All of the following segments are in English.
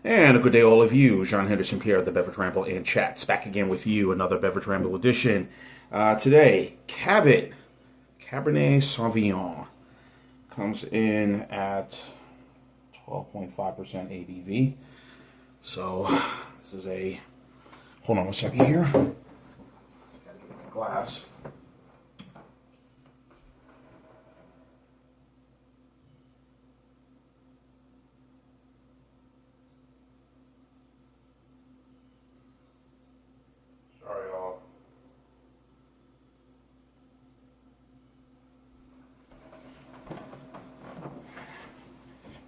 And a good day, all of you. Jean Henderson Pierre, the Beverage Ramble and Chats, back again with you. Another Beverage Ramble edition. Today, Cavit Cabernet Sauvignon comes in at 12.5% ABV. So, this is a. Hold on a second here. Gotta get my glass.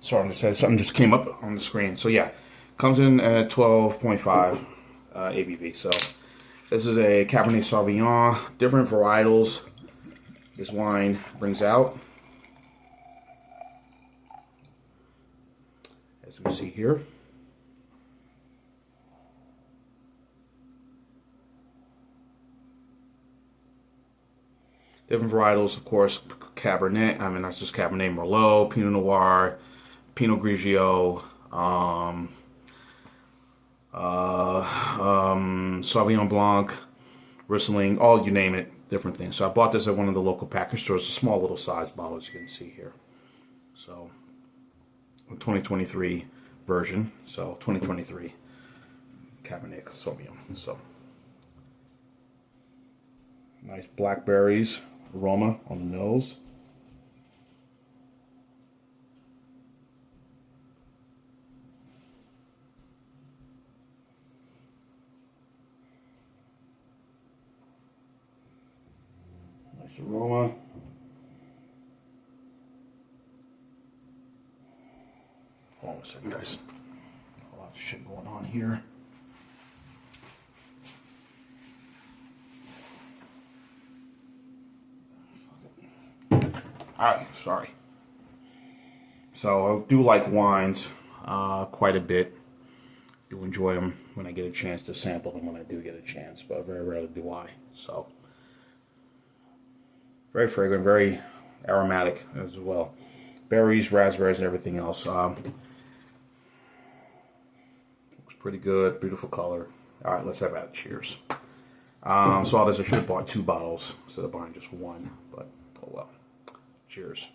Sorry, something just came up on the screen. So yeah, comes in at 12.5 ABV. So this is a Cabernet Sauvignon, different varietals this wine brings out. As you can see here. Different varietals, of course, Cabernet, that's just Cabernet Merlot, Pinot Noir, Pinot Grigio, Sauvignon Blanc, Riesling, all you name it, different things. So I bought this at one of the local package stores, a small little size bottle, as you can see here. So, a 2023 version, so 2023 Cabernet Sauvignon. So, nice blackberries aroma on the nose. Nice aroma. Hold on a second, guys. A lot of shit going on here. Alright, sorry. So I do like wines quite a bit. Do enjoy them when I get a chance to sample them when I do get a chance, but very rarely do I. So very fragrant, very aromatic as well. Berries, raspberries, and everything else. Looks pretty good, beautiful color. Alright, let's have that. Cheers. Saw this, I should have bought 2 bottles instead of buying just one, but oh well. Cheers.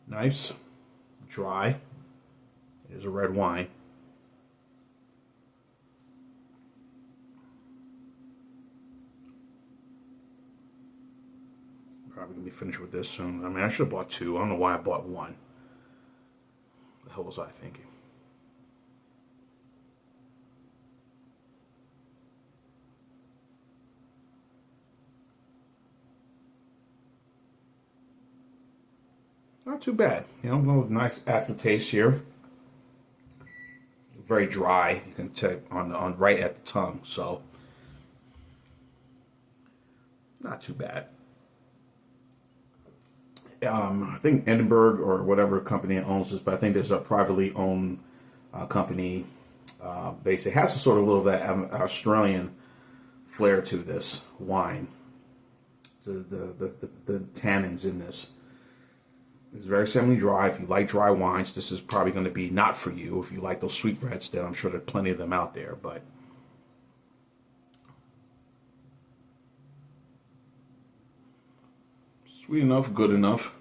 Nice, dry. It is a red wine. Probably gonna be finished with this soon. I should have bought 2. I don't know why I bought 1. The hell was I thinking? Not too bad, nice aftertaste here. Very dry, you can take on right at the tongue, so not too bad. I think Edinburgh or whatever company owns this, but I think there's a privately owned company. Basically, it has a sort of little of that Australian flair to this wine. The tannins in this. It's very semi-dry. If you like dry wines, this is probably going to be not for you. If you like those sweetbreads, then I'm sure there are plenty of them out there. But sweet enough, good enough.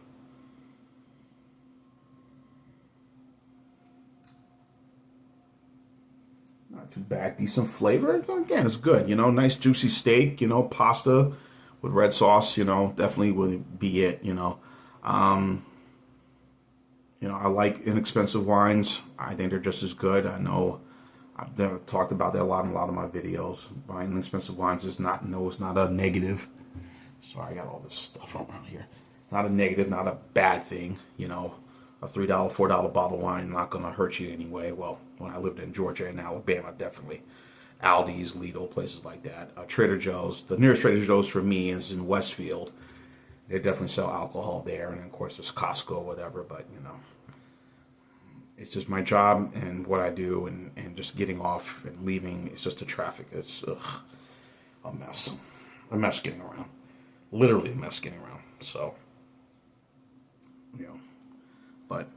Not too bad. Decent flavor. Again, it's good. Nice juicy steak. Pasta with red sauce. Definitely would be it. I like inexpensive wines. I think they're just as good. I know I've never talked about that a lot in a lot of my videos. Buying inexpensive wines is not a negative. Sorry, I got all this stuff around here. Not a negative, not a bad thing. A $3, $4 bottle of wine not going to hurt you anyway. Well, when I lived in Georgia and Alabama, definitely. Aldi's, Lidl, places like that. Trader Joe's. The nearest Trader Joe's for me is in Westfield. They definitely sell alcohol there, and of course there's Costco or whatever, but it's just my job and what I do, and just getting off and leaving. It's just the traffic. It's ugh. a mess. A mess getting around. Literally a mess getting around. So, you know. But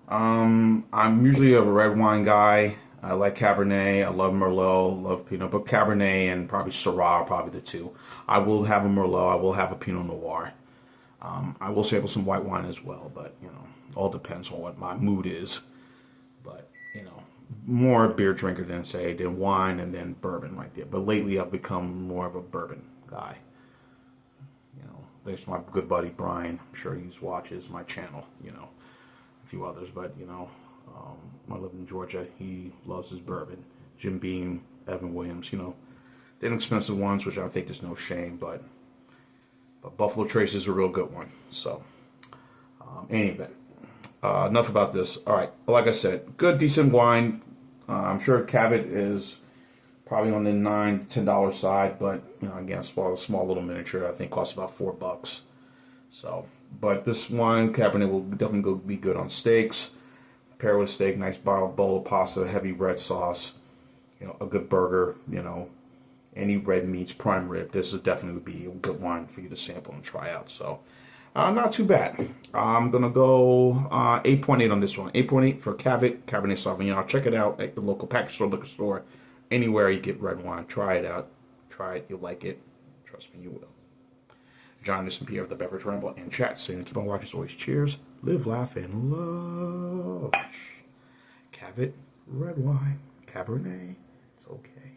I'm usually a red wine guy. I like Cabernet. I love Merlot. Love Pinot. But Cabernet and probably Syrah are probably the two. I will have a Merlot. I will have a Pinot Noir. I will sample some white wine as well. But, you know, all depends on what my mood is. But, you know, more beer drinker than wine and then bourbon right there. But lately I've become more of a bourbon guy. You know, there's my good buddy Brian. I'm sure he watches my channel, you know, a few others. But, you know, I live in Georgia. He loves his bourbon. Jim Beam, Evan Williams, you know, the inexpensive ones, which I think there's no shame. But Buffalo Trace is a real good one. So, anyway. Enough about this. All right, like I said, good, decent wine. I'm sure Cavit is probably on the $9 to $10 side, but you know, again, small little miniature. I think costs about $4. So, but this wine Cabernet will definitely be good on steaks. Pair with steak, nice bowl of pasta, heavy red sauce. You know, a good burger. You know, any red meats, prime rib. This is definitely be a good wine for you to sample and try out. So. Not too bad. I'm going to go 8.8 on this one. 8.8 for Cavit, Cabernet Sauvignon. Check it out at the local package store, liquor store, anywhere you get red wine. Try it out. Try it. You'll like it. Trust me, you will. John, this and Pierre of the Beverage Ramble and Chat. So until my watch, as always, cheers, live, laugh, and love. Cavit, red wine, Cabernet. It's okay.